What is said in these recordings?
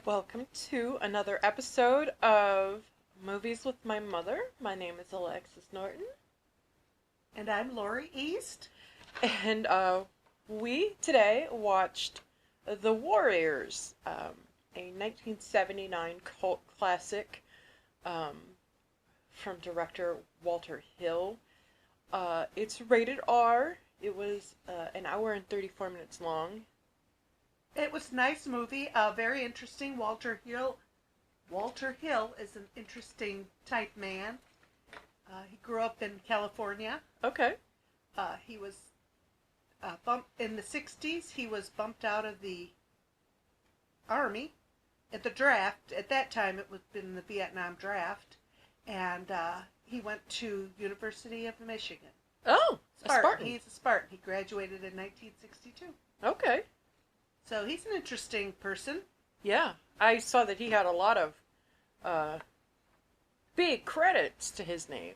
Welcome to another episode of Movies with My Mother. My name is Alexis Norton. And I'm Lori East. And we today watched The Warriors, a 1979 cult classic from director Walter Hill. It's rated R. It was an hour and 34 minutes long. It was a nice movie, very interesting. Walter Hill is an interesting type man. He grew up in California. Okay. He was bumped in the 60s. He was bumped out of the Army at the draft. At that time, it was in the Vietnam draft. And he went to University of Michigan. Oh, Spartan. a Spartan. He's a Spartan. He graduated in 1962. Okay. So he's an interesting person. Yeah, I saw that he had a lot of big credits to his name.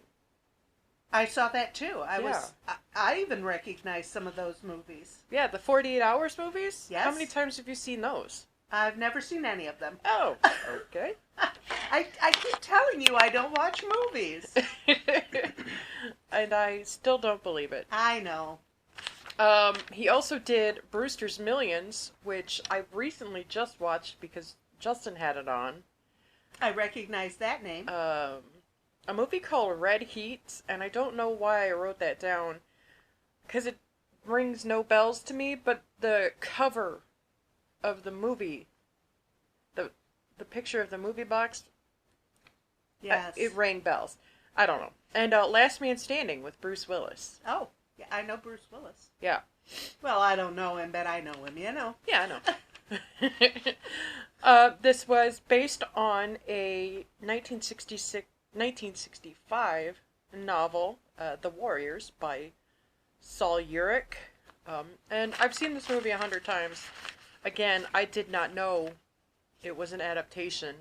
I saw that too. I even recognized some of those movies. Yeah, the 48 Hours movies? Yes. How many times have you seen those? I've never seen any of them. Oh, okay. I keep telling you I don't watch movies. And I still don't believe it. I know. He also did Brewster's Millions, which I recently just watched because Justin had it on. I recognize that name. A movie called Red Heat, and I don't know why I wrote that down, because it rings no bells to me, but the cover of the movie, the picture of the movie box, Yes. it rang bells. I don't know. And Last Man Standing with Bruce Willis. Oh, yeah, I know Bruce Willis. Yeah. Well, I don't know him, but I know him, you know. Yeah, I know. This was based on a 1965 novel, The Warriors, by Saul Urich. And I've seen this movie 100 times. Again, I did not know it was an adaptation.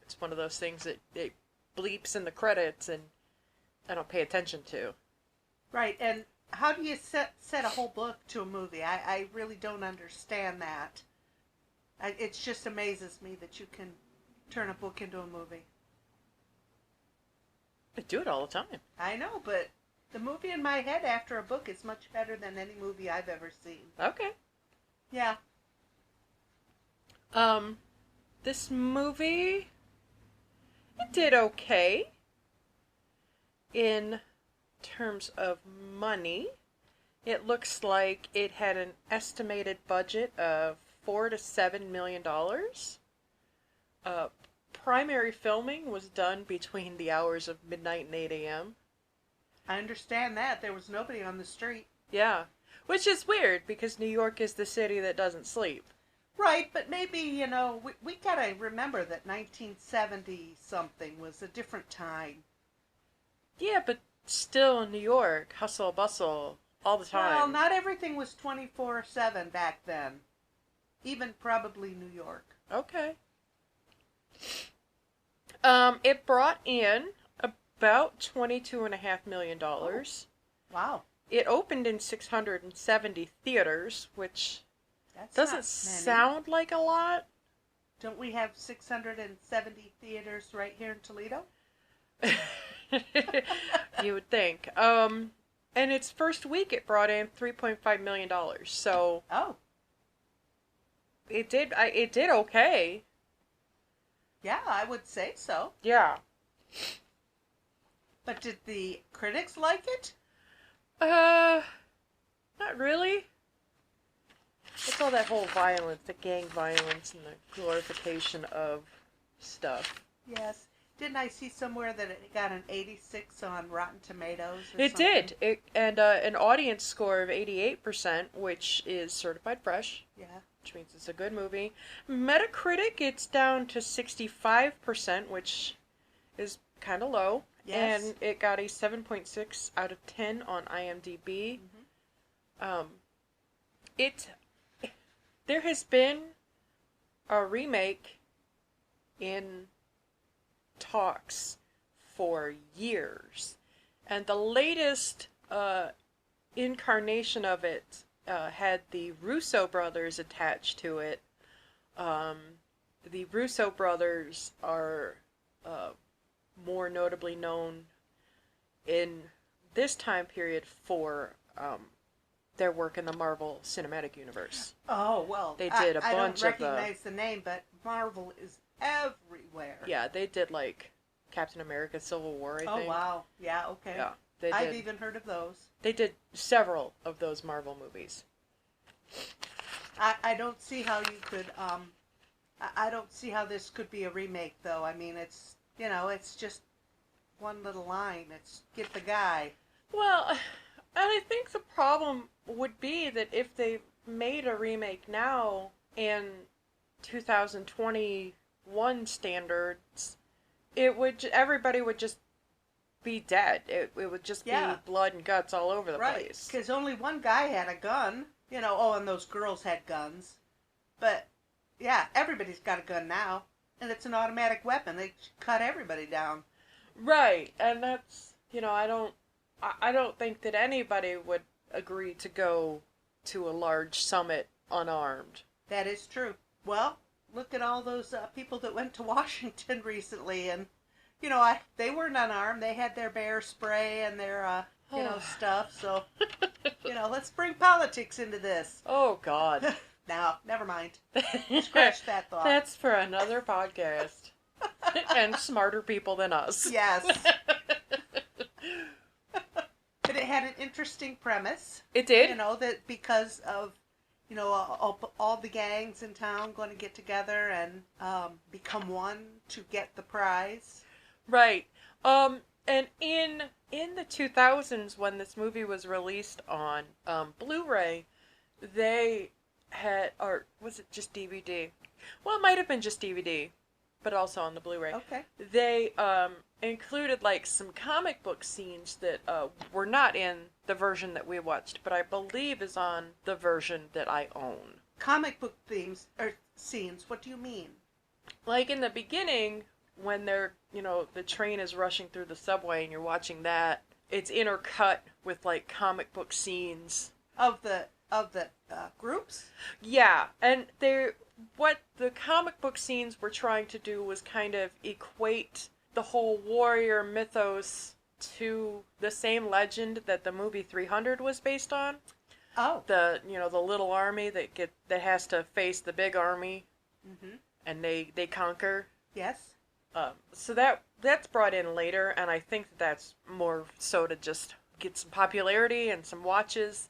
It's one of those things that it bleeps in the credits and I don't pay attention to. Right, and how do you set a whole book to a movie? I really don't understand that. It just amazes me that you can turn a book into a movie. I do it all the time. I know, but the movie in my head after a book is much better than any movie I've ever seen. Okay. Yeah. This movie, it did okay in terms of money. It looks like it had an estimated budget of $4 to $7 million. Primary filming was done between the hours of midnight and 8 a.m. I understand that. There was nobody on the street. Yeah, which is weird because New York is the city that doesn't sleep. Right, but maybe, you know, we gotta remember that 1970-something was a different time. Yeah, but still in New York, hustle, bustle, all the time. Well, not everything was 24/7 back then. Even probably New York. Okay. It brought in about $22.5 million. Oh, wow. It opened in 670 theaters, which That's doesn't not many. sound like a lot. Don't we have 670 theaters right here in Toledo? You would think. And its first week it brought in $3.5 million. So Oh, it did okay. yeah, I would say so. Yeah. But did the critics like it? Not really. It's all that whole violence, the gang violence and the glorification of stuff. Yes. Didn't I see somewhere that it got an 86 on Rotten Tomatoes or It something? did. And an audience score of 88%, which is certified fresh, Yeah. which means it's a good movie. Metacritic, it's down to 65%, which is kind of low. Yes. And it got a 7.6 out of 10 on IMDb. Mm-hmm. There has been a remake in talks for years. And the latest incarnation of it had the Russo brothers attached to it. the Russo brothers are uh, more notably known in this time period for their work in the Marvel Cinematic Universe. Oh, well, They did a I bunch don't of the... recognize the name, but Marvel is everywhere. Yeah, they did like Captain America Civil War, I Oh, think. wow. Yeah, okay. Yeah, they I've did. even heard of those. They did several of those Marvel movies. I don't see how you could, I don't see how this could be a remake, though. I mean, it's, it's just one little line. It's get the guy. Well, and I think the problem would be that if they made a remake now in 2021 standards, everybody would just be dead. It would just be blood and guts all over the place. Because only one guy had a gun. And those girls had guns. But, yeah, everybody's got a gun now. And it's an automatic weapon. They cut everybody down. Right, and that's, I don't think that anybody would agree to go to a large summit unarmed. That is true. Well, look at all those people that went to Washington recently, and they weren't unarmed. They had their bear spray and their stuff. So let's bring politics into this. Oh God. No, never mind. Scratch that thought. That's for another podcast. And smarter people than us. Yes. But it had an interesting premise. It did. That because of, all the gangs in town going to get together and become one to get the prize. Right. And in the 2000s, when this movie was released on Blu-ray, they had, or was it just DVD? Well, it might have been just DVD, but also on the Blu-ray. Okay. They included like some comic book scenes that were not in the version that we watched, but I believe is on the version that I own. Comic book themes or scenes, what do you mean? Like in the beginning, when they're, the train is rushing through the subway and you're watching that, it's intercut with like comic book scenes. Of the groups? Yeah, and what the comic book scenes were trying to do was kind of equate the whole warrior mythos to the same legend that the movie 300 was based on. Oh. The little army that has to face the big army. Mm-hmm. And they conquer. Yes. So that's brought in later, and I think that's more so to just get some popularity and some watches,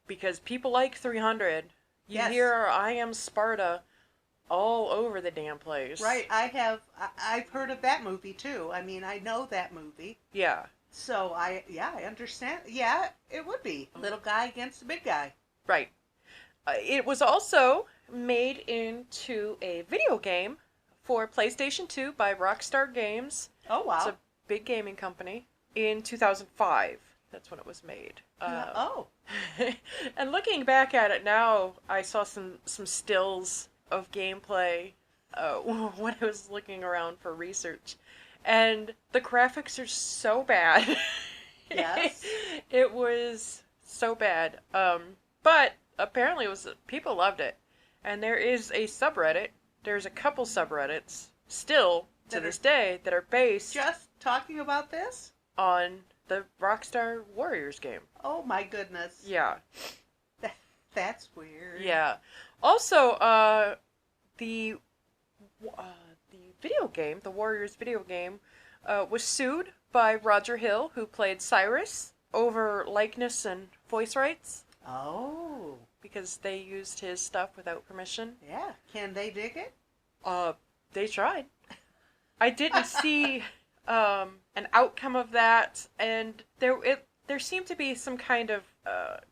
because people like 300. You hear I Am Sparta all over the damn place. Right, I've heard of that movie too. I mean, I know that movie. Yeah. So I understand. Yeah, it would be. Little guy against the big guy. Right. It was also made into a video game for PlayStation 2 by Rockstar Games. Oh, wow. It's a big gaming company. In 2005. That's when it was made. Oh. And looking back at it now, I saw some stills of gameplay when I was looking around for research. And the graphics are so bad. Yes. It was so bad. But apparently people loved it. And there is a subreddit. There's a couple subreddits still to this day that are based just talking about this on the Rockstar Warriors game. Oh my goodness. Yeah. That's weird. Yeah. Also, the video game, the Warriors video game, was sued by Roger Hill, who played Cyrus, over likeness and voice rights. Oh. Because they used his stuff without permission. Yeah. Can they dig it? They tried. I didn't see an outcome of that, and there seemed to be some kind of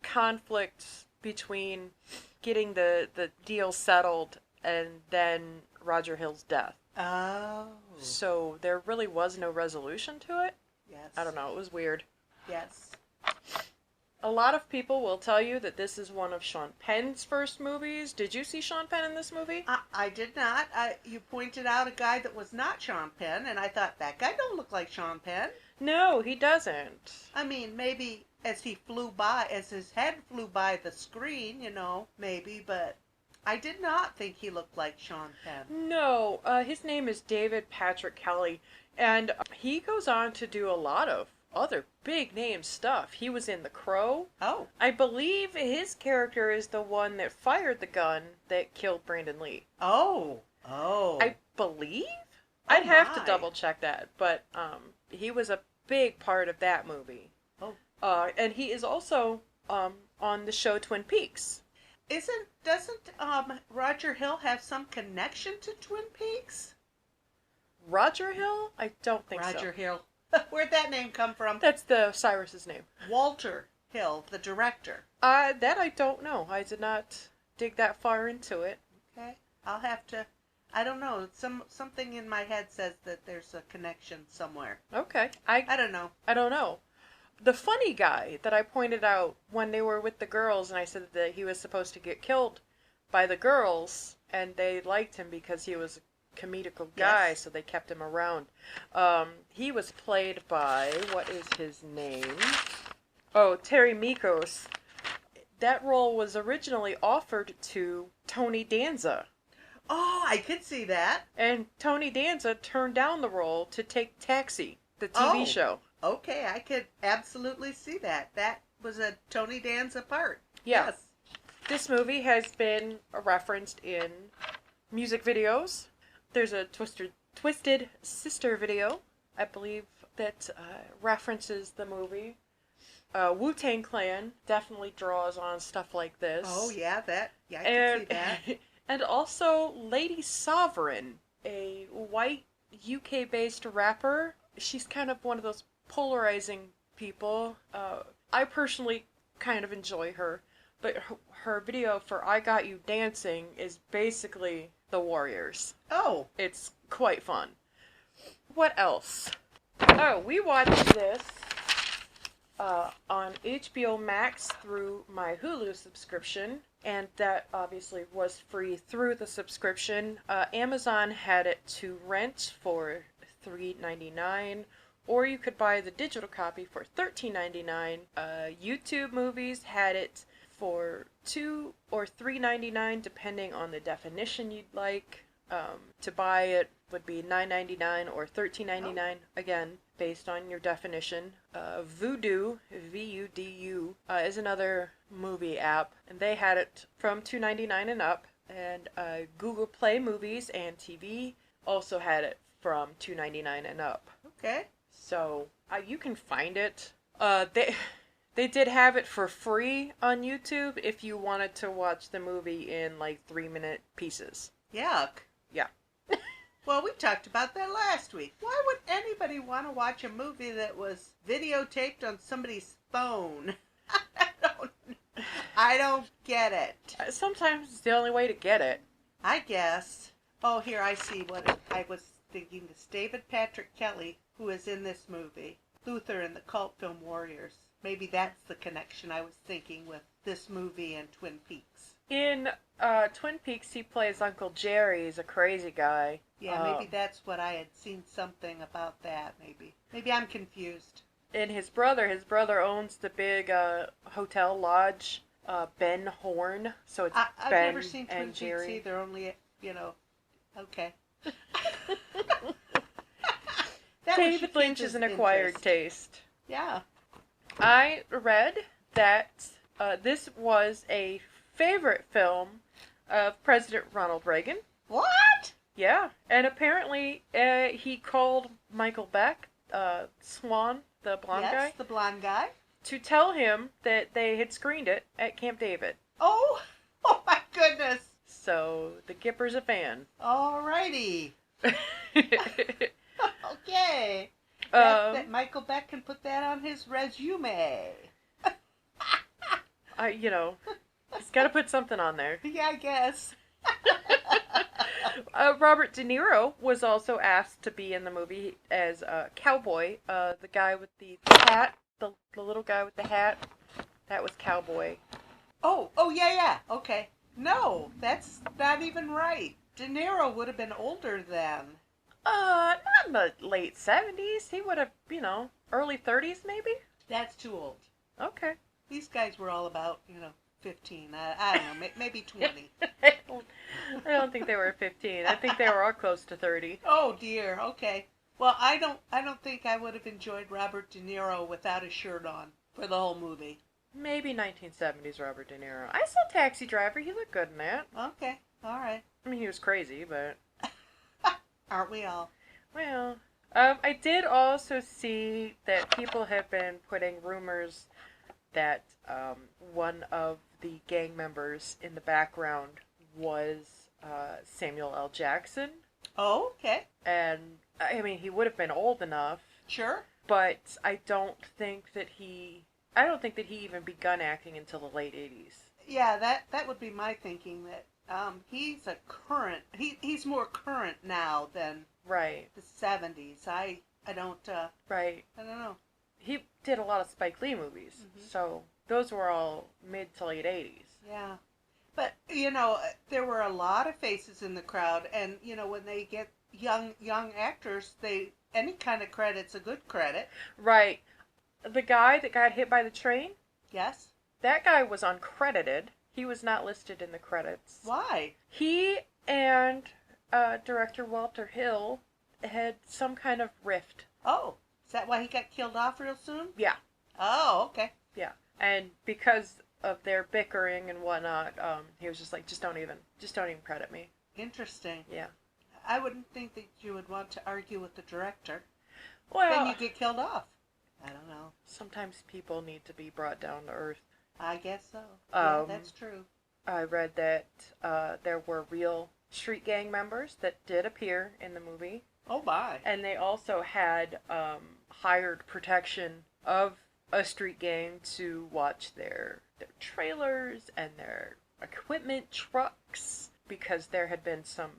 conflict between getting the deal settled and then Roger Hill's death. Oh. So there really was no resolution to it. Yes. I don't know, it was weird. Yes. A lot of people will tell you that this is one of Sean Penn's first movies. Did you see Sean Penn in this movie? I did not. You pointed out a guy that was not Sean Penn, and I thought, that guy don't look like Sean Penn. No, he doesn't. I mean, maybe as his head flew by the screen, maybe, but I did not think he looked like Sean Penn. No, his name is David Patrick Kelly, and he goes on to do a lot of other big name stuff. He was in The Crow. Oh. I believe his character is the one that fired the gun that killed Brandon Lee. Oh. Oh. I believe? Oh I'd have to my. double check that, but he was a big part of that movie. Oh. And he is also on the show Twin Peaks. Doesn't Roger Hill have some connection to Twin Peaks? Roger Hill? I don't think so. Roger Hill. Where'd that name come from? That's the Cyrus's name. Walter Hill, the director. That I don't know. I did not dig that far into it. Okay. I'll have to. I don't know. Something in my head says that there's a connection somewhere. Okay. I don't know. I don't know. The funny guy that I pointed out when they were with the girls and I said that he was supposed to get killed by the girls and they liked him because he was a comedical guy, Yes. so they kept him around. He was played by, what is his name? Oh, Terry Mikos. That role was originally offered to Tony Danza. Oh, I could see that. And Tony Danza turned down the role to take Taxi, the TV Oh. show. Okay, I could absolutely see that. That was a Tony Danza part. Yeah. Yes. This movie has been referenced in music videos. There's a Twisted Sister video, I believe, that references the movie. Wu-Tang Clan definitely draws on stuff like this. Oh, yeah, I could And, see that. and also Lady Sovereign, a white UK-based rapper. She's kind of one of those polarizing people. I personally kind of enjoy her, but her video for I Got You Dancing is basically the Warriors. Oh, It's quite fun. What else? Oh, we watched this on HBO Max through my Hulu subscription, and that obviously was free through the subscription. Amazon had it to rent for $3.99, or you could buy the digital copy for $13.99. YouTube Movies had it for $2 or $3.99, depending on the definition you'd like. To buy it would be $9.99 or $13.99, again, based on your definition. Vudu, V-U-D-U, is another movie app, and they had it from $2.99 and up. And Google Play Movies and TV also had it from $2.99 and up. okay. So you can find it. They did have it for free on YouTube if you wanted to watch the movie in like 3-minute pieces. Yuck. Yeah. Well, we talked about that last week. Why would anybody want to watch a movie that was videotaped on somebody's phone? I don't get it. Sometimes it's the only way to get it. I guess. Oh, here I see what I was thinking. It's David Patrick Kelly who is in this movie. Luther in the cult film Warriors. Maybe that's the connection I was thinking with this movie and Twin Peaks. In Twin Peaks, he plays Uncle Jerry. He's a crazy guy. Yeah, maybe that's what I had seen something about that, maybe. Maybe I'm confused. And his brother owns the big hotel lodge, Ben Horn. So it's I've Ben never seen Twin and Peaks Jerry. either, only, okay. That one David should Lynch keep is his an acquired interest. taste. Yeah. I read that this was a favorite film of President Ronald Reagan. What? Yeah, and apparently he called Michael Beck, Swan, the blonde Yes, guy, the blonde guy. to tell him that they had screened it at Camp David. Oh, oh my goodness. So the Gipper's a fan. Alrighty. Okay. Um, That Michael Beck can put that on his resume. he's got to put something on there. Yeah, I guess. Robert De Niro was also asked to be in the movie as Cowboy, the guy with the hat, the little guy with the hat. That was Cowboy. Oh, yeah. Okay. No, that's not even right. De Niro would have been older then. Not in the late 70s. He would have, early 30s maybe? That's too old. Okay. These guys were all about, 15. I don't know, maybe 20. I don't think they were 15. I think they were all close to 30. Oh dear. Okay. Well, I don't think I would have enjoyed Robert De Niro without a shirt on for the whole movie. Maybe 1970s Robert De Niro. I saw Taxi Driver. He looked good in that. Okay. All right. I mean, he was crazy, but Aren't we all? well. I did also see that people have been putting rumors that one of the gang members in the background was Samuel L. Jackson. Oh, okay. And, I mean, he would have been old enough, Sure. but I don't think that he even begun acting until the late 80s. Yeah, that would be my thinking. That he's a current. He's more current now than Right, the 70s. I don't. right. I don't know. He did a lot of Spike Lee movies, so those were all mid to late 80s. Yeah. But there were a lot of faces in the crowd, and when they get young actors, any kind of credit's a good credit. Right. The guy that got hit by the train, Yes. that guy was uncredited. He was not listed in the credits. Why? He and director Walter Hill had some kind of rift. Oh, is that why he got killed off real soon? Yeah. Oh, okay. Yeah. And because of their bickering and whatnot, he was just like, just don't even credit me. Interesting. Yeah. I wouldn't think that you would want to argue with the director. Well, Then you get killed off. I don't know. sometimes people need to be brought down to earth. I guess so. Yeah, Um, that's true. I read that there were real street gang members that did appear in the movie, Oh, my. and they also had hired protection of a street gang to watch their trailers and their equipment trucks because there had been some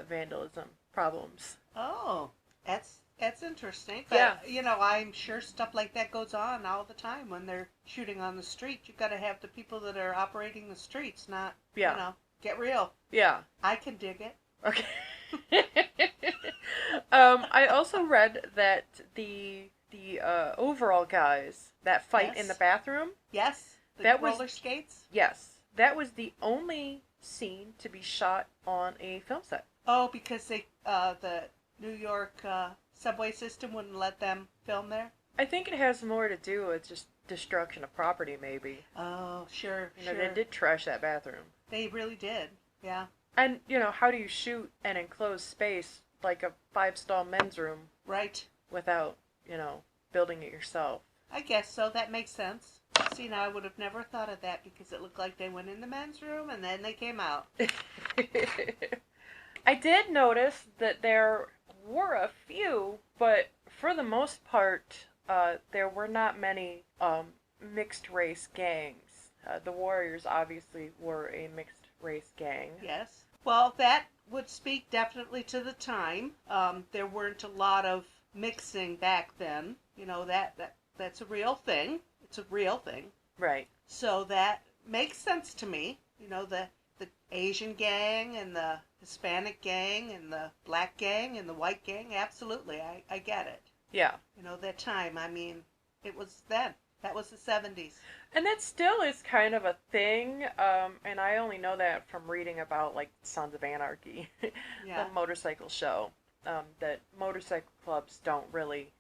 vandalism problems. Oh, that's interesting. But, Yeah. I'm sure stuff like that goes on all the time when they're shooting on the street. You've got to have the people that are operating the streets, not, Yeah. get real. Yeah. I can dig it. Okay. I also read that the overall guys that fight in Yes. the bathroom, Yes? The That was- roller skates? yes, that was the only scene to be shot on a film set. Oh, because the New York subway system wouldn't let them film there? I think it has more to do with just destruction of property, maybe. Oh, sure, You know, sure. they did trash that bathroom. They really did. Yeah. And, how do you shoot an enclosed space like a 5-stall men's room Right. without, building it yourself? I guess so. That makes sense. See, now I would have never thought of that because it looked like they went in the men's room and then they came out. I did notice that there were a few, but for the most part, there were not many mixed race gangs. The Warriors obviously were a mixed race gang. Yes. Well, that would speak definitely to the time. There weren't a lot of mixing back then. That's a real thing. It's a real thing. Right. So that makes sense to me. The Asian gang and the Hispanic gang and the black gang and the white gang. Absolutely. I get it. Yeah. That time, I mean, it was then. That was the 70s. And that still is kind of a thing, and I only know that from reading about, like, Sons of Anarchy, Yeah. the motorcycle show, that motorcycle clubs don't really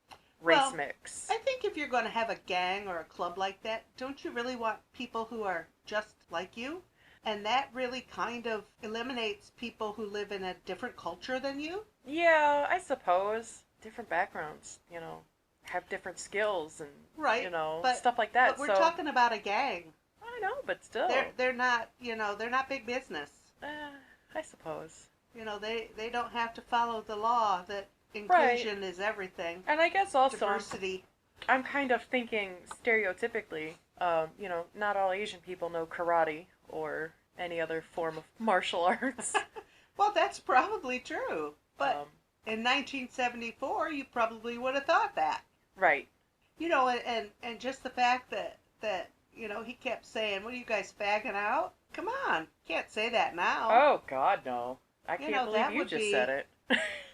race Well, mix. I think if you're going to have a gang or a club like that, don't you really want people who are just like you? And that really kind of eliminates people who live in a different culture than you? Yeah, I suppose. Different backgrounds, have different skills and, Right, but- stuff like that. But we're so, talking about a gang. I know, but still. They're not, they're not big business. I suppose. They don't have to follow the law that inclusion is everything. And I guess also, Diversity. I'm kind of thinking stereotypically, not all Asian people know karate or any other form of martial arts. Well, that's probably true. But Um, in 1974, you probably would have thought that. right. And just the fact that he kept saying, "What are you guys fagging out? Come on, can't say that now." Oh, God, no. I can't that believe you would just be- said it.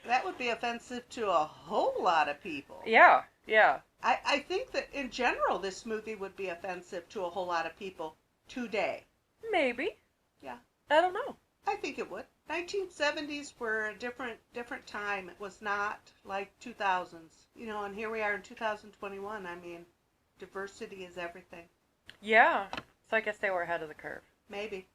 That would be offensive to a whole lot of people. Yeah, yeah. I think that in general, this movie would be offensive to a whole lot of people today. Maybe. Yeah. I don't know. I think it would. 1970s were a different time. It was not like 2000s. And here we are in 2021. I mean, diversity is everything. Yeah. So I guess they were ahead of the curve. Maybe.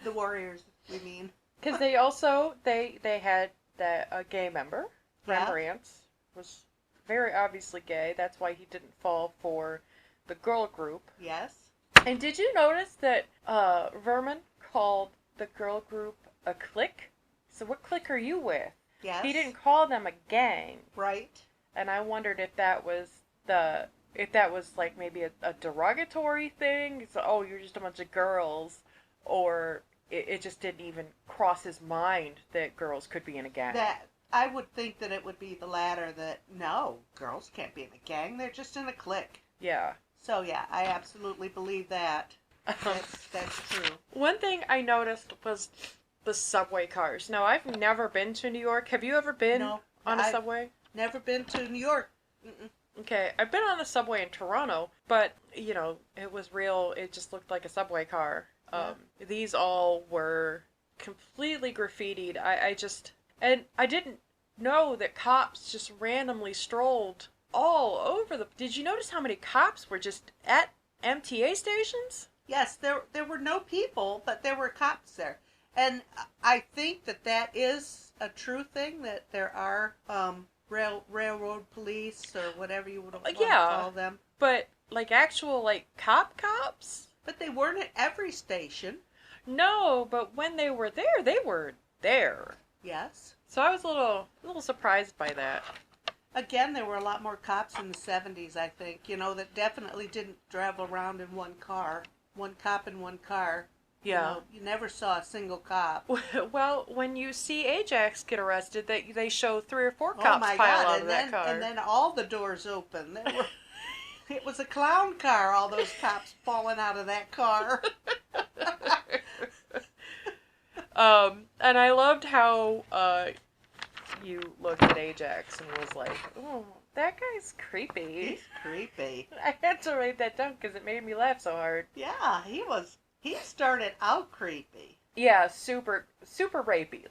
The Warriors, we mean. Because they also, they had that a gay member, Rembrandt, was very obviously gay. That's why he didn't fall for the girl group. Yes. And did you notice that Vermin called the girl group a clique? So what clique are you with? Yes. He didn't call them a gang. Right. And I wondered if that was like maybe a derogatory thing. So, oh, you're just a bunch of girls. Or it just didn't even cross his mind that girls could be in a gang. That I would think that it would be the latter, that no, girls can't be in a gang. They're just in a clique. Yeah. So yeah, I absolutely believe that. That's true. One thing I noticed was the subway cars. Now, I've never been to New York. Have you ever been on a subway? Never been to New York. Mm-mm. Okay, I've been on a subway in Toronto, but, it was real. It just looked like a subway car. These all were completely graffitied. And I didn't know that cops just randomly strolled all over did you notice how many cops were just at MTA stations? Yes, there were no people, but there were cops there. And I think that is a true thing, that there are railroad police or whatever you would want to call them. But actual cops? But they weren't at every station. No, but when they were there, they were there. Yes. So I was a little surprised by that. Again, there were a lot more cops in the 70s, I think, that definitely didn't travel around in one car. One cop in one car. Yeah. You never saw a single cop. Well, when you see Ajax get arrested, they show 3 or 4 cops pile out of that car. And then all the doors open. It was a clown car, all those cops falling out of that car. And I loved how you looked at Ajax and was like, oh, that guy's creepy. He's creepy. I had to write that down because it made me laugh so hard. Yeah, he started out creepy. Yeah, super, super rapey,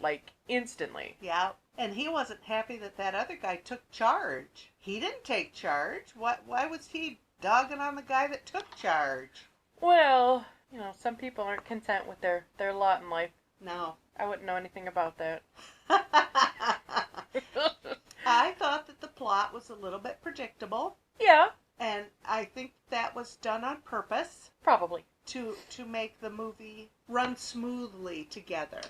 instantly. Yeah, and he wasn't happy that other guy took charge. He didn't take charge. Why was he dogging on the guy that took charge? Well, some people aren't content with their lot in life. No. I wouldn't know anything about that. I thought that the plot was a little bit predictable. Yeah. And I think that was done on purpose. Probably. To make the movie run smoothly together.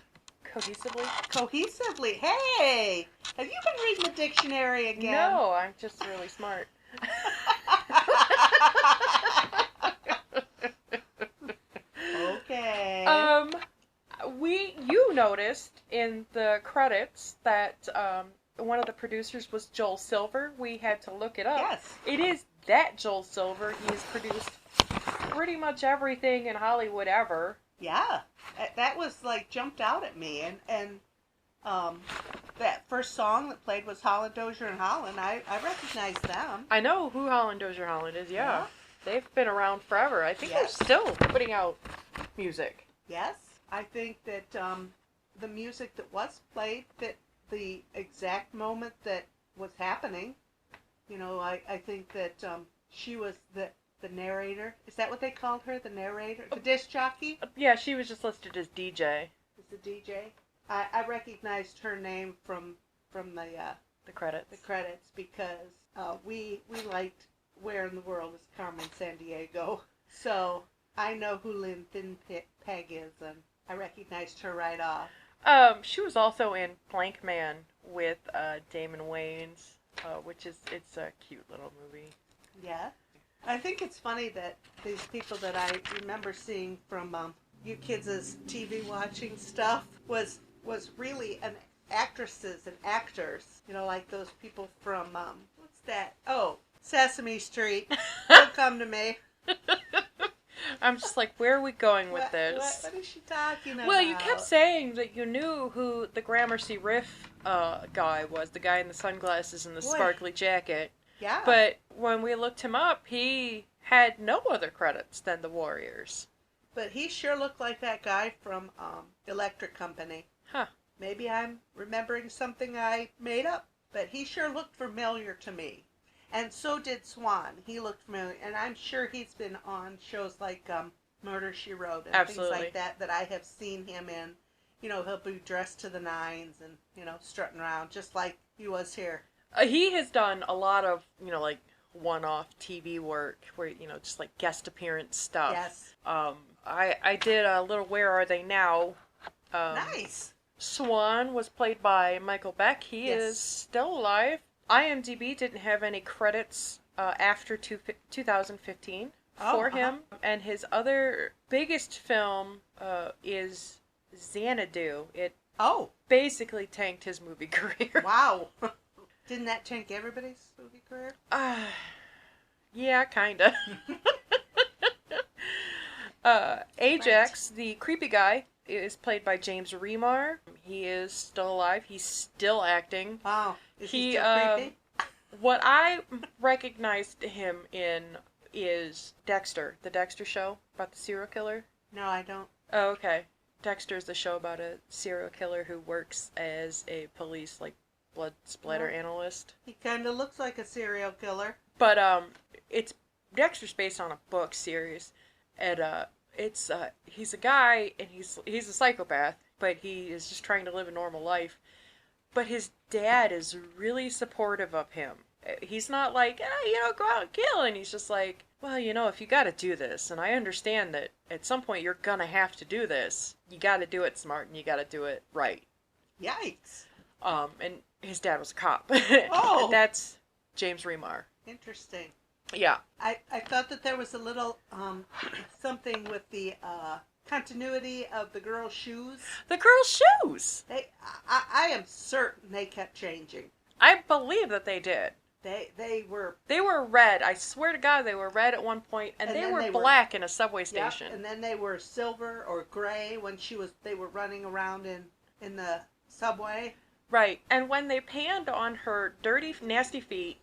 Cohesively? Hey! Have you been reading the dictionary again? No, I'm just really smart. Okay. You noticed in the credits that one of the producers was Joel Silver. We had to look it up. Yes. It is that Joel Silver. He has produced pretty much everything in Hollywood ever. Yeah. That was jumped out at me, and that first song that played was Holland Dozier and Holland. I recognized them. I know who Holland Dozier Holland is, yeah. They've been around forever. I think they're still putting out music. Yes. I think that the music that was played fit the exact moment that was happening. I think that she was the narrator. Is that what they called her? The narrator? The disc jockey? Yeah, she was just listed as DJ. Is the DJ? I recognized her name from the credits. The credits, because we liked Where in the World is Carmen Sandiego. So I know who Lynn Thin Peg is, and I recognized her right off. She was also in Plank Man with Damon Wayans, it's a cute little movie. Yeah. I think it's funny that these people that I remember seeing from you kids' TV watching stuff was really actresses and actors. Like those people from, what's that? Oh, Sesame Street. Don't come to me. I'm just like, where are we going with this? What is she talking about? Well, you kept saying that you knew who the Gramercy Riff guy was, the guy in the sunglasses and the sparkly jacket. Yeah. But when we looked him up, he had no other credits than the Warriors. But he sure looked like that guy from Electric Company. Huh. Maybe I'm remembering something I made up, but he sure looked familiar to me. And so did Swan. He looked familiar, and I'm sure he's been on shows like Murder, She Wrote and Absolutely. things like that that I have seen him in. You know, he'll be dressed to the nines and, you know, strutting around just like he was here. He has done a lot of, like one-off TV work where, just like guest appearance stuff. Yes. I did a little Where Are They Now? Nice. Swan was played by Michael Beck. He Yes. is still alive. IMDb didn't have any credits after 2015 for him. And his other biggest film is Xanadu. It basically tanked his movie career. Wow. Didn't that tank everybody's movie career? Yeah, kinda. Ajax, the creepy guy, is played by James Remar. He is still alive. He's still acting. Wow. Is he still creepy? What I recognized him in is Dexter, the Dexter show about the serial killer. No, I don't. Oh, okay. Dexter is the show about a serial killer who works as a police, blood splatter analyst. He kind of looks like a serial killer. But it's Dexter's based on a book series, and he's a guy and he's a psychopath, but he is just trying to live a normal life. But his dad is really supportive of him. He's not like, go out and kill, and he's just like, well, if you got to do this, and I understand that at some point you're gonna have to do this, you got to do it smart and you got to do it right. Yikes. And his dad was a cop. Oh. That's James Remar. Interesting. Yeah. I thought that there was a little something with the continuity of the girls' shoes. The girls' shoes! I am certain they kept changing. I believe that they did. They were red. I swear to God, they were red at one point, and they were black in a subway station. Yep, and then they were silver or gray when they were running around in the subway. Right, and when they panned on her dirty, nasty feet,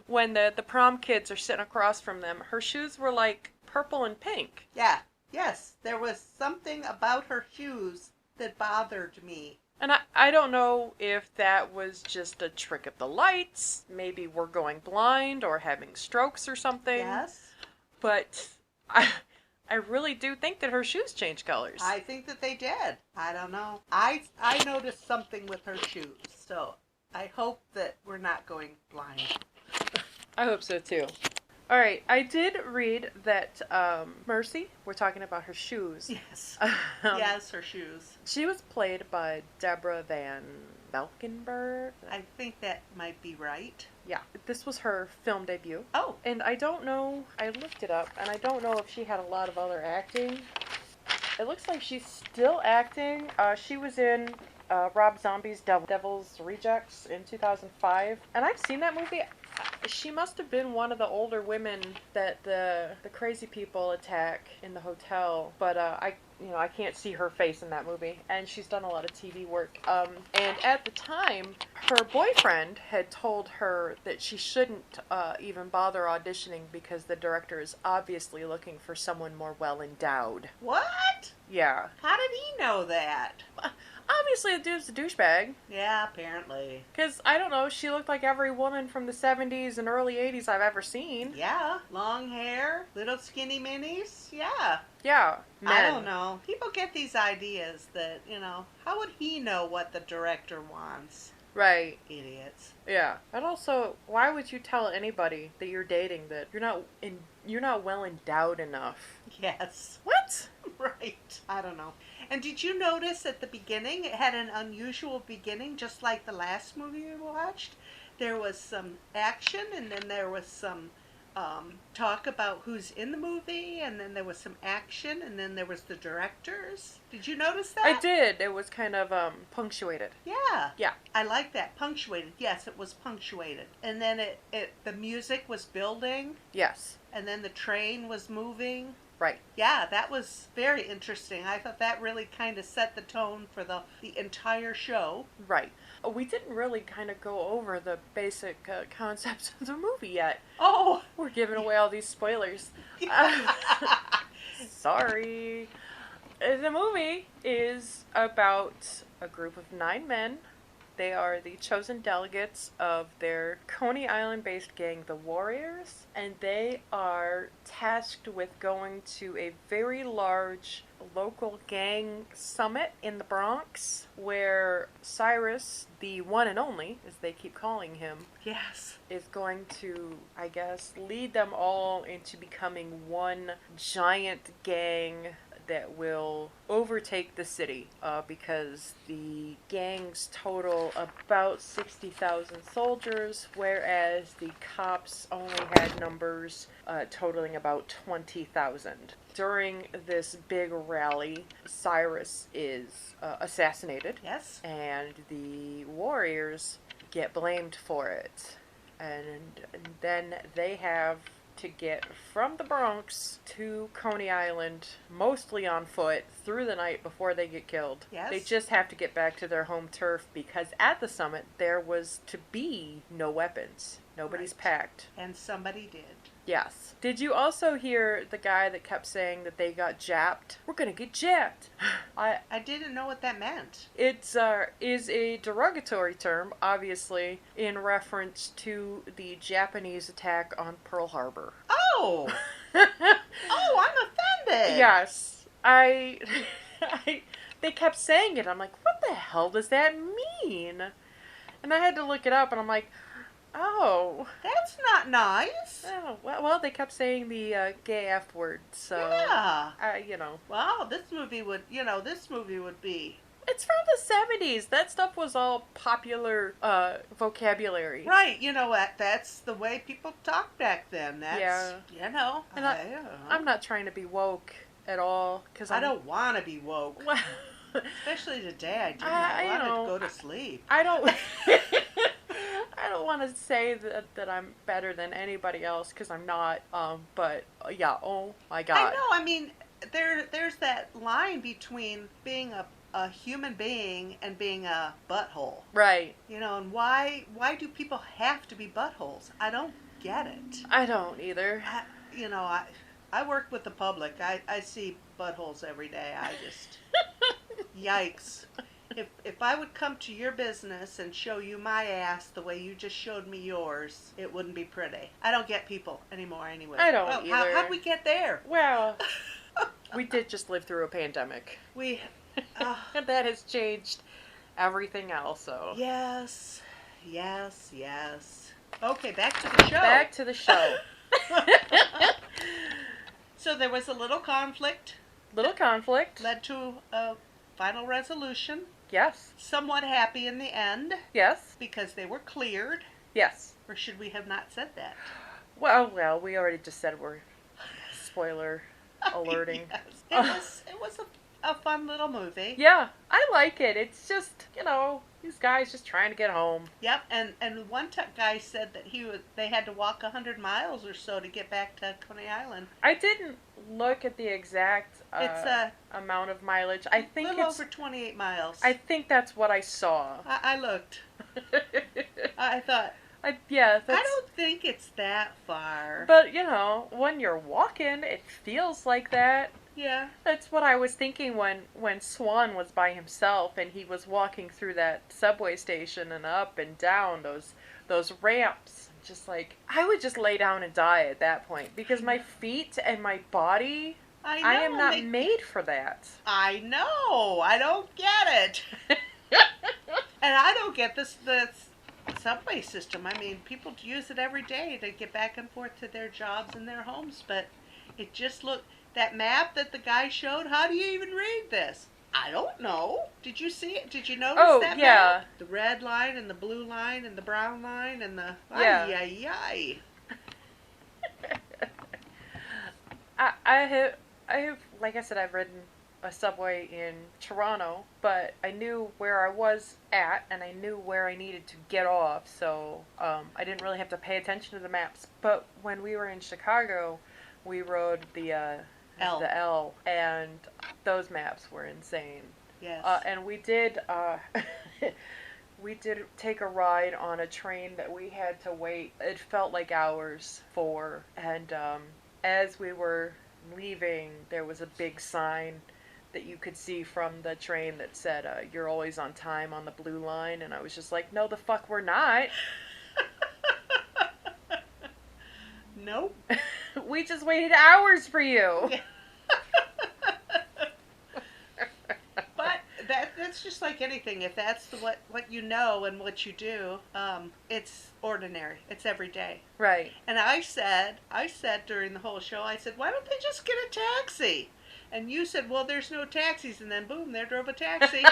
when the prom kids are sitting across from them, her shoes were like purple and pink. Yeah, yes, there was something about her shoes that bothered me. And I don't know if that was just a trick of the lights, maybe we're going blind or having strokes or something. Yes. But I really do think that her shoes changed colors. I think that they did. I don't know. I noticed something with her shoes, so I hope that we're not going blind. I hope so too. All right, I did read that Mercy, we're talking about her shoes. Yes. Yes, her shoes. She was played by Deborah Van Valkenburg. I think that might be right. Yeah, this was her film debut. Oh. And I don't know, I looked it up, and I don't know if she had a lot of other acting. It looks like she's still acting. She was in Rob Zombie's Devil's Rejects in 2005. And I've seen that movie. She must have been one of the older women that the crazy people attack in the hotel. But I can't see her face in that movie. And she's done a lot of TV work. And at the time, her boyfriend had told her that she shouldn't even bother auditioning because the director is obviously looking for someone more well-endowed. What? Yeah. How did he know that? Obviously, the dude's a douchebag. Yeah, apparently. Because, I don't know, she looked like every woman from the 70s and early 80s I've ever seen. Yeah. Long hair, little skinny minis. Yeah. Yeah. Men. I don't know. People get these ideas that, how would he know what the director wants? Right. Idiots. Yeah. And also, why would you tell anybody that you're dating that you're not well endowed enough? Yes. What? Right. I don't know. And did you notice at the beginning, it had an unusual beginning, just like the last movie we watched? There was some action, and then there was some talk about who's in the movie, and then there was some action, and then there was the directors. Did you notice that? I did. It was kind of punctuated. Yeah. Yeah. I like that. Punctuated. Yes, it was punctuated. And then the music was building. Yes. And then the train was moving. Right. Yeah, that was very interesting. I thought that really kind of set the tone for the entire show. Right. We didn't really kind of go over the basic concepts of the movie yet. Oh! We're giving away all these spoilers. Sorry. The movie is about a group of 9 men. They are the chosen delegates of their Coney Island based gang, the Warriors, and they are tasked with going to a very large local gang summit in the Bronx where Cyrus, the one and only, as they keep calling him, Yes. is going to, I guess, lead them all into becoming one giant gang that will overtake the city because the gangs total about 60,000 soldiers, whereas the cops only had numbers totaling about 20,000. During this big rally, Cyrus is assassinated, Yes. and the warriors get blamed for it. And then they have to get from the Bronx to Coney Island, mostly on foot, through the night before they get killed. Yes. They just have to get back to their home turf because at the summit there was to be no weapons. Nobody's Right. packed. And somebody did. Yes. Did you also hear the guy that kept saying that they got japped? We're gonna get japped. I didn't know what that meant. It is a derogatory term, obviously, in reference to the Japanese attack on Pearl Harbor. Oh! Oh, I'm offended. Yes. They kept saying it. I'm like, what the hell does that mean? And I had to look it up, and I'm like, oh. That's not nice. Oh, well, they kept saying the gay F word, so, Yeah. Wow, this movie would be. It's from the 70s. That stuff was all popular vocabulary. Right, you know what? That's the way people talked back then. That's, Yeah. And I'm not trying to be woke at all, because I don't want to be woke. Well, Especially today, I do I not want to go to sleep. I don't. I don't want to say that I'm better than anybody else because I'm not. But yeah. Oh my God. I know. I mean, there's that line between being a human being and being a butthole. Right. And why do people have to be buttholes? I don't get it. I don't either. I work with the public. I see buttholes every day. I just yikes. If I would come to your business and show you my ass the way you just showed me yours, it wouldn't be pretty. I don't get people anymore anyway. I don't either. How'd we get there? Well, we did just live through a pandemic. And that has changed everything else, so. Yes. Okay, back to the show. Back to the show. So there was a little conflict. Little conflict. Led to a final resolution. Yes. Somewhat happy in the end. Yes. Because they were cleared. Yes. Or should we have not said that? Well, we already just said we're spoiler alerting. Yes. It was a fun little movie. Yeah, I like it. It's just, these guys just trying to get home. Yep, and one guy said that they had to walk 100 miles or so to get back to Coney Island. I didn't look at the exact It's amount of mileage. I think little it's over 28 miles. I think that's what I saw. I looked. I thought, I don't think it's that far. But, when you're walking, it feels like that. Yeah. That's what I was thinking when Swan was by himself and he was walking through that subway station and up and down those ramps. Just like, I would just lay down and die at that point because my feet and my body, I am not made for that. I know. I don't get it. And I don't get the subway system. I mean, people use it every day to get back and forth to their jobs and their homes, but it just looked... That map that the guy showed, how do you even read this? I don't know. Did you see it? Did you notice that map? The red line and the blue line and the brown line and the... Yeah. I have, like I said, I've ridden a subway in Toronto, but I knew where I was at and I knew where I needed to get off, so I didn't really have to pay attention to the maps. But when we were in Chicago, we rode the L, and those maps were insane. Yes. And we did take a ride on a train that we had to wait. It felt like hours for, and as we were leaving, there was a big sign that you could see from the train that said, "You're always on time on the blue line," and I was just like, "No, the fuck, we're not." Nope. We just waited hours for you. But that's just like anything. If that's what you know and what you do, it's ordinary. It's every day. Right. And I said during the whole show, I said, why don't they just get a taxi? And you said, well, there's no taxis. And then boom, there drove a taxi.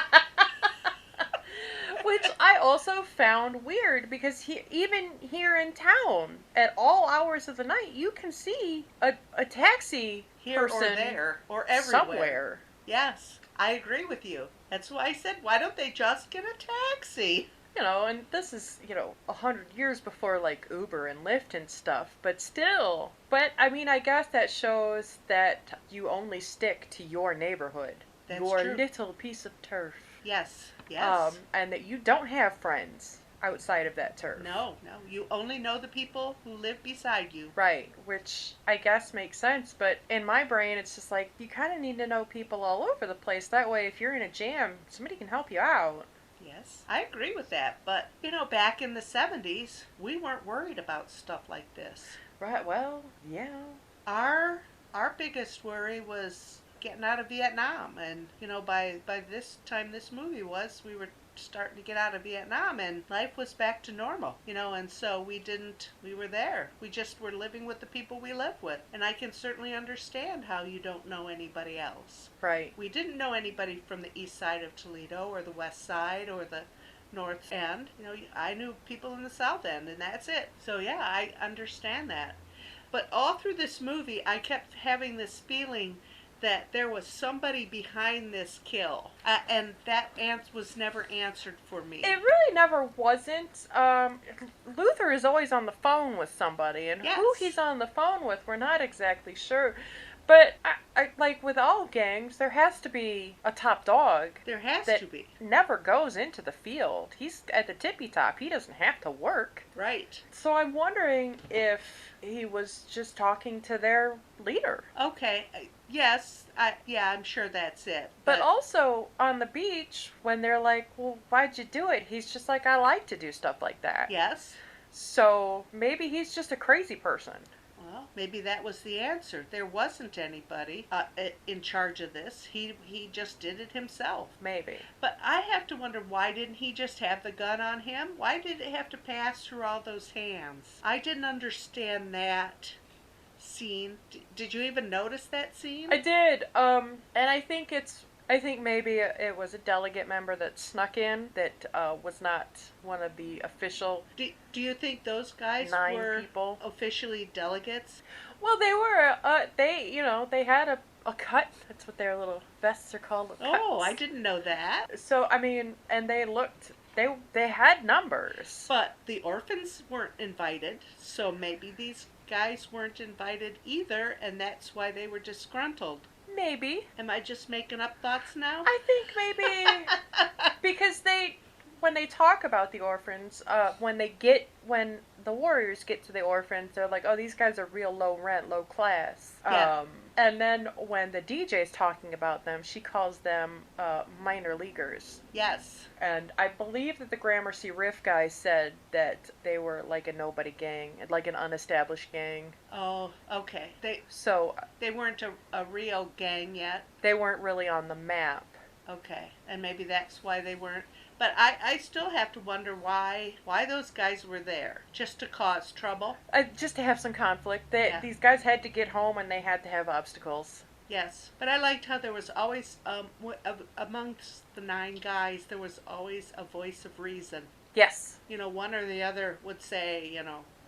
Which I also found weird because even here in town, at all hours of the night, you can see a taxi Here person or there or everywhere. somewhere. Yes, I agree with you. That's why I said, why don't they just get a taxi? You know, and this is, 100 years before, like, Uber and Lyft and stuff, but still. But, I mean, I guess that shows that you only stick to your neighborhood. That's your true. little piece of turf. Yes, yes. And that you don't have friends outside of that turf. No. You only know the people who live beside you. Right, which I guess makes sense, but in my brain it's just like, you kind of need to know people all over the place. That way, if you're in a jam, somebody can help you out. Yes, I agree with that. But, back in the 70s, we weren't worried about stuff like this. Right, well, yeah. Our biggest worry was getting out of Vietnam. And, by this time this movie was, we were starting to get out of Vietnam and life was back to normal, and so we were there. We just were living with the people we live with. And I can certainly understand how you don't know anybody else. Right. We didn't know anybody from the east side of Toledo or the west side or the north end. I knew people in the south end and that's it. So yeah, I understand that. But all through this movie, I kept having this feeling that there was somebody behind this kill. And that was never answered for me. It really never wasn't. Luther is always on the phone with somebody, and Yes. who he's on the phone with, we're not exactly sure. But, I like with all gangs, there has to be a top dog. There has that to be. never goes into the field. He's at the tippy top. He doesn't have to work. Right. So I'm wondering if he was just talking to their leader. Okay. Yes. I'm sure that's it. But also, on the beach, when they're like, well, why'd you do it? He's just like, I like to do stuff like that. Yes. So maybe he's just a crazy person. Well, maybe that was the answer. There wasn't anybody in charge of this. He just did it himself. Maybe. But I have to wonder, why didn't he just have the gun on him? Why did it have to pass through all those hands? I didn't understand that scene. Did you even notice that scene? I did. And I think maybe it was a delegate member that snuck in that was not one of the official Do you think those guys 9 were people. officially delegates? Well, they were. They had a cut. That's what their little vests are called. Oh, cuts. I didn't know that. So I mean, and they looked. They had numbers. But the orphans weren't invited, so maybe these guys weren't invited either, and that's why they were disgruntled. Maybe. Am I just making up thoughts now? I think maybe because when they talk about the orphans, when the warriors get to the orphans, they're like, oh, these guys are real low rent, low class. Yeah. And then when the DJ's talking about them, she calls them minor leaguers. Yes. And I believe that the Gramercy Riff guy said that they were like a nobody gang, like an unestablished gang. Oh, okay. So They weren't a real gang yet. they weren't really on the map. Okay, and maybe that's why they weren't. But I still have to wonder why those guys were there. Just to cause trouble? Just to have some conflict. Yeah. These guys had to get home and they had to have obstacles. Yes. But I liked how there was always, amongst the 9 guys, there was always a voice of reason. Yes. One or the other would say,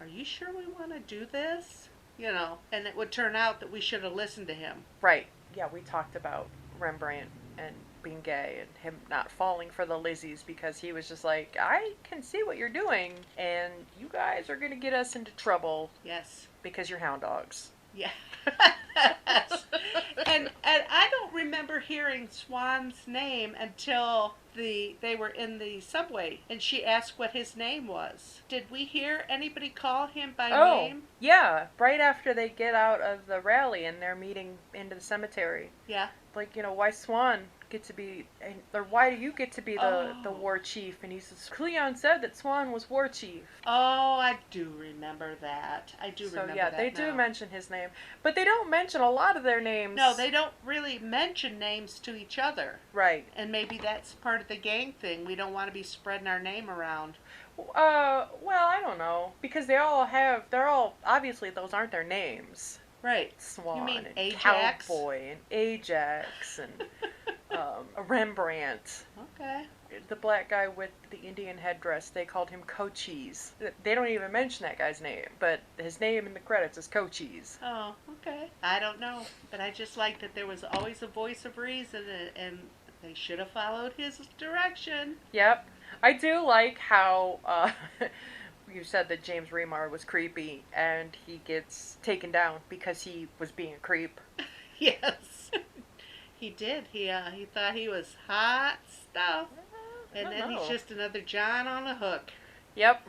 are you sure we want to do this? And it would turn out that we should have listened to him. Right. Yeah, we talked about Rembrandt and being gay and him not falling for the Lizzies because he was just like, I can see what you're doing and you guys are going to get us into trouble Yes. because you're hound dogs. Yeah. And I don't remember hearing Swan's name until they were in the subway and she asked what his name was. Did we hear anybody call him by Oh, name? yeah, right after they get out of the rally and they're meeting into the cemetery. Yeah. Like, why Swan get to be, or why do you get to be the Oh. war chief? And he says, Cleon said that Swan was war chief. Oh, I do remember that. I do So remember yeah, that they do now. mention his name, but they don't mention a lot of their names. No, they don't really mention names to each other. Right. And maybe that's part of the gang thing. We don't want to be spreading our name around. Well, I don't know, because they're all, obviously those aren't their names. Right. Swan You mean and Ajax? Cowboy and Ajax and Rembrandt. Okay. The black guy with the Indian headdress, they called him Cochise. They don't even mention that guy's name, but his name in the credits is Cochise. Oh, okay. I don't know, but I just like that there was always a voice of reason, and they should have followed his direction. Yep. I do like how you said that James Remar was creepy, and he gets taken down because he was being a creep. Yes, he did. He thought he was hot stuff, I and don't then know. he's just another John on a hook. Yep.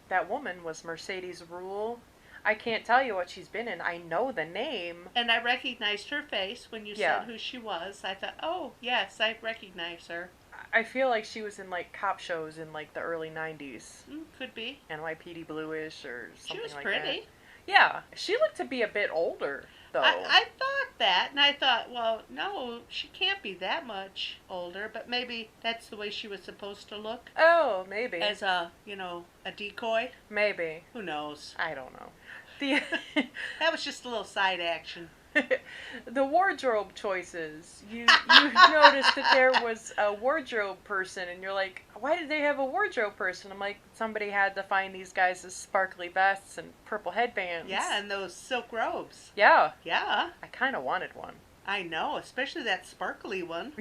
That woman was Mercedes Rule. I can't tell you what she's been in. I know the name. And I recognized her face when you Yeah. said who she was. I thought, oh, yes, I recognize her. I feel like she was in like cop shows in like the early 90s. Could be. NYPD Bluish or something She was like pretty. that. Yeah, she looked to be a bit older though. I thought that, and I thought, well, no, she can't be that much older, but maybe that's the way she was supposed to look Oh, maybe. as a decoy. Maybe. Who knows? I don't know. The That was just a little side action. the wardrobe choices. You noticed that there was a wardrobe person, and you're like, why did they have a wardrobe person? I'm like, somebody had to find these guys with sparkly vests and purple headbands. Yeah, and those silk robes. Yeah, Yeah, I kind of wanted one. I know, especially that sparkly one.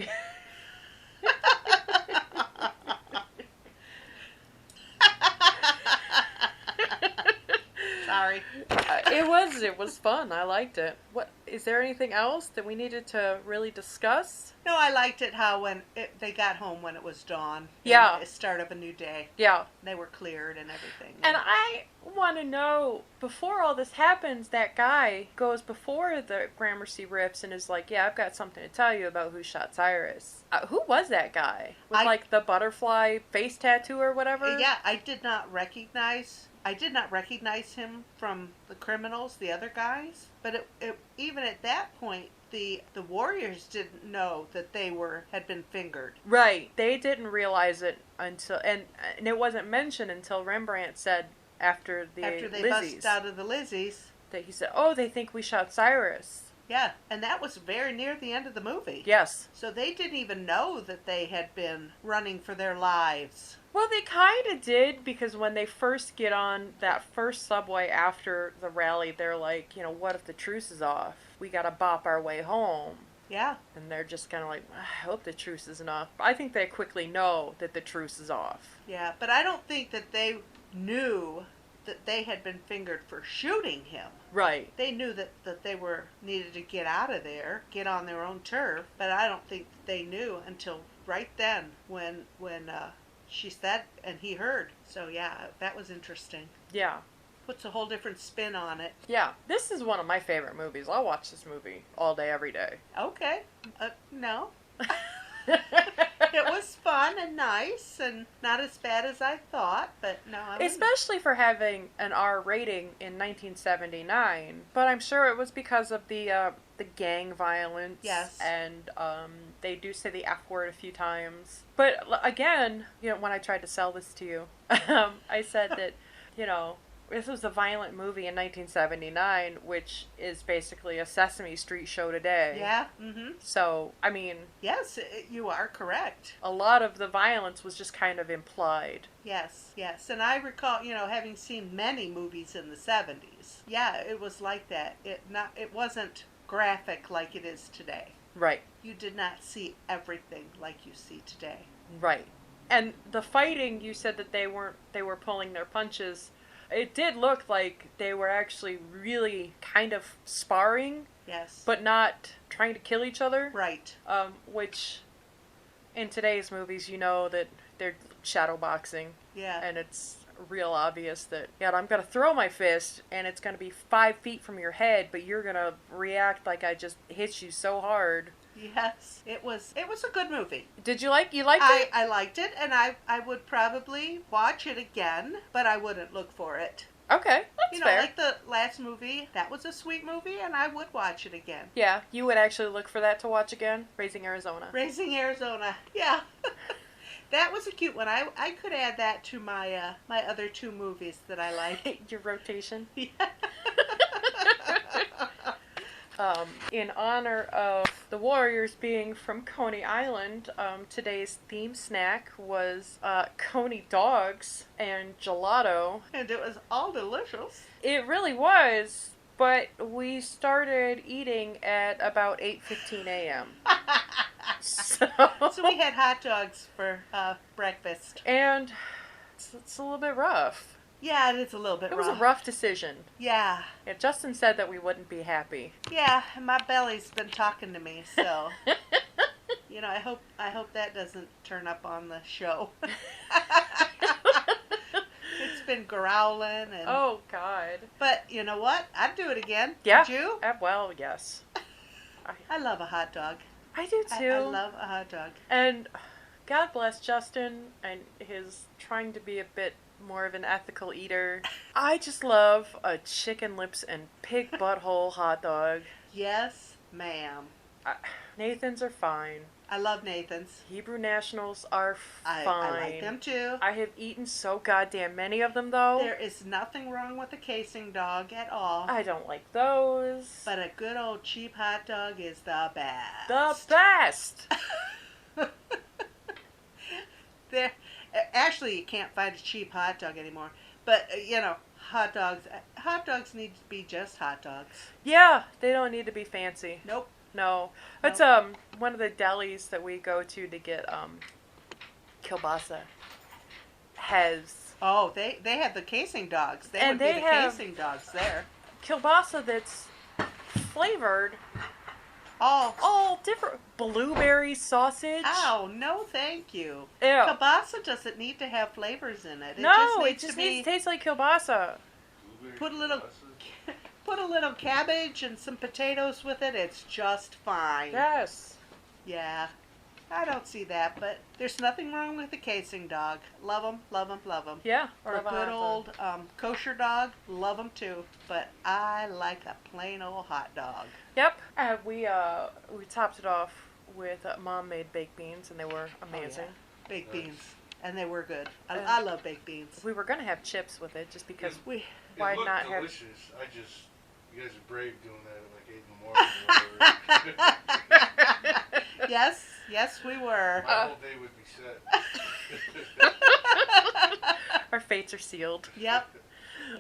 Sorry. It was fun. I liked it. What is there anything else that we needed to really discuss? No, I liked it how they got home when it was dawn. Yeah. The start of a new day. Yeah. They were cleared and everything. And I want to know, before all this happens, that guy goes before the Gramercy rips and is like, yeah, I've got something to tell you about who shot Cyrus. Who was that guy? With like the butterfly face tattoo or whatever? Yeah, I did not recognize him from the criminals, the other guys. But even at that point, the warriors didn't know that they had been fingered. Right. They didn't realize it until, and it wasn't mentioned until Rembrandt said after they Lizzies. Bust out of the Lizzies. That he said, oh, they think we shot Cyrus. Yeah, and that was very near the end of the movie. Yes. So they didn't even know that they had been running for their lives. Well, they kind of did, because when they first get on that first subway after the rally, they're like, what if the truce is off? We gotta bop our way home. Yeah. And they're just kind of like, I hope the truce isn't off. I think they quickly know that the truce is off. Yeah, but I don't think that they knew that they had been fingered for shooting him. Right. They knew that they needed to get out of there, get on their own turf, but I don't think that they knew until right then when she said and he heard. So yeah, that was interesting. Yeah. Puts a whole different spin on it. Yeah. This is one of my favorite movies. I'll watch this movie all day, every day. Okay. No. It was fun and nice and not as bad as I thought, but no. Especially for having an R rating in 1979. But I'm sure it was because of the gang violence. Yes. And they do say the F word a few times. But again, when I tried to sell this to you, I said that, this was a violent movie in 1979, which is basically a Sesame Street show today. Yeah. Mm-hmm. So, I mean... Yes, you are correct. A lot of the violence was just kind of implied. Yes, yes. And I recall, having seen many movies in the 70s. Yeah, it was like that. It wasn't graphic like it is today. Right. You did not see everything like you see today. Right. And the fighting, you said that they were pulling their punches. It did look like they were actually really kind of sparring, Yes. but not trying to kill each other. Right. Which, in today's movies, you know that they're shadow boxing, Yeah. and it's real obvious that, yeah, I'm gonna throw my fist, and it's gonna be 5 feet from your head, but you're gonna react like I just hit you so hard. Yes. It was a good movie. Did you liked it? I liked it, and I would probably watch it again, but I wouldn't look for it. Okay, that's You know, fair. like the last movie, that was a sweet movie, and I would watch it again. Yeah, you would actually look for that to watch again? Raising Arizona. Raising Arizona, yeah. That was a cute one. I could add that to my my other 2 movies that I like. Your rotation. Yeah. In honor of the Warriors being from Coney Island, today's theme snack was Coney dogs and gelato. And it was all delicious. It really was, but we started eating at about 8:15 a.m. So we had hot dogs for breakfast. and it's a little bit rough. Yeah, it is a little bit It was rough. a rough decision. Yeah. Yeah, Justin said that we wouldn't be happy. Yeah, my belly's been talking to me, so you know, I hope that doesn't turn up on the show. It's been growling and Oh God. but you know what? I'd do it again. Yeah. Would you? Well, yes. I love a hot dog. I do too. I love a hot dog. And God bless Justin and his trying to be a bit more of an ethical eater. I just love a chicken lips and pig butthole hot dog. Yes, ma'am. Nathan's are fine. I love Nathan's. Hebrew Nationals are I fine. like them too. I have eaten so goddamn many of them though. There is nothing wrong with a casing dog at all. I don't like those. But a good old cheap hot dog is the best. The best. There, actually, you can't find a cheap hot dog anymore. But you know, hot dogs need to be just hot dogs. Yeah, they don't need to be fancy. Nope. No. It's one of the delis that we go to get kielbasa has Oh, they have the casing dogs. They And would be they the have- casing dogs there. kielbasa that's flavored Oh, all different blueberry sausage. ow! No, thank you. Ew. Kielbasa doesn't need to have flavors in it. No, it needs just to needs be to taste like kielbasa. put a little cabbage and some potatoes with it. It's just fine. Yes. Yeah, I don't see that, but there's nothing wrong with the casing dog. Love them, love them, love them. Yeah. Or a good old kosher dog, love them too. But I like a plain old hot dog. Yep. We topped it off with mom made baked beans, and they were amazing. Baked beans, and they were good. I love baked beans. We were gonna have chips with it just because. We Why it looked not have- delicious. You guys are brave doing that at like 8 in the morning or whatever. yes, we were. My whole day would be set. Our fates are sealed. Yep.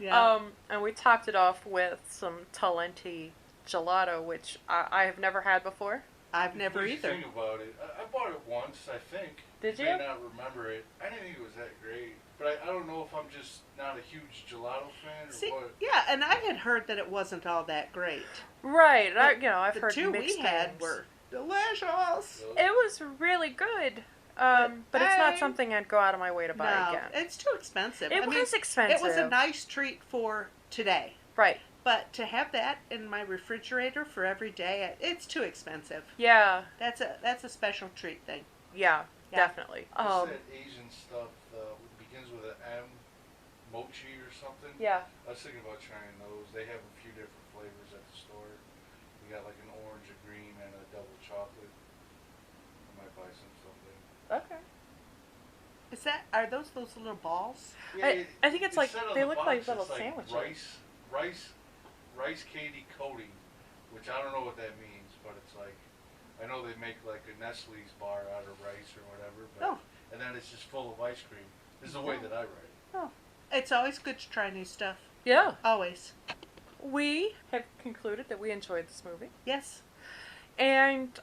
Yeah. And we topped it off with some Talenti gelato, which I have never had before. I've never What do you either. think about it? I bought it once, I think. Did I you? may not remember it. I didn't think it was that great. But I don't know if I'm just not a huge gelato fan or See, what. yeah, and I had heard that it wasn't all that great. Right. The- I've the heard two mixed we had things. were delicious. So, It was really good. But it's not I- something I'd go out of my way to buy No, again. it's too expensive. It I mean, was expensive. it was a nice treat for today. Right. But to have that in my refrigerator for every day, it's too expensive. Yeah. That's a special treat thing. Yeah. Yeah. Definitely. what's that Asian stuff begins with an M? Mochi or something? Yeah. I was thinking about trying those. They have a few different flavors at the store. You got like an orange, a green, and a double chocolate. I might buy some someday. Okay. Are those little balls? I think it's like said on they the look like box little it's sandwiches. Rice candy coating, which I don't know what that means, but it's like I know they make like a Nestle's bar out of rice or whatever, but Oh. and then it's just full of ice cream. This is the way that I write it. It's always good to try new stuff. Yeah. Always. We have concluded that we enjoyed this movie, Yes. and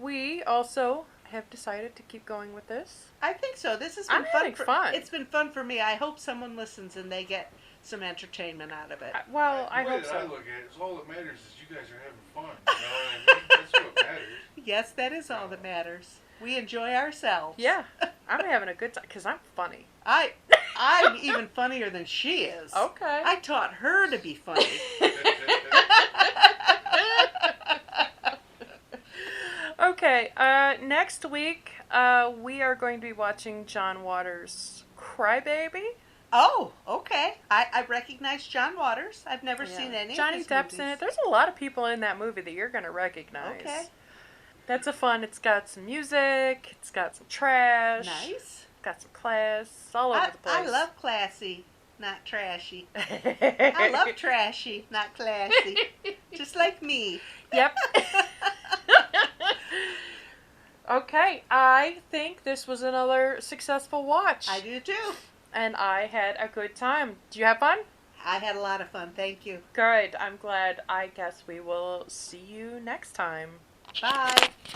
we also have decided to keep going with this. I think so. This has I'm been fun. having fun. It's been fun for me. I hope someone listens and they get some entertainment out of it. Well, I The way hope that I so. look at it is all that matters is you guys are having fun. You know what I mean? That's what matters. Yes, that is all that matters. We enjoy ourselves. Yeah, I'm having a good time because I'm funny. I'm even funnier than she is. Okay. I taught her to be funny. Okay, next week we are going to be watching John Waters' Crybaby. Oh, okay. I recognize John Waters. I've never seen any Johnny of his Depp's in movies. it. There's a lot of people in that movie that you're going to recognize. Okay. That's a fun. It's got some music. It's got some trash. Nice. Got some class. It's all over the place. I love classy, not trashy. I love trashy, not classy. Just like me. Yep. Okay, I think this was another successful watch. I do too. And I had a good time. Did you have fun? I had a lot of fun. Thank you. Good. I'm glad. I guess we will see you next time. Bye.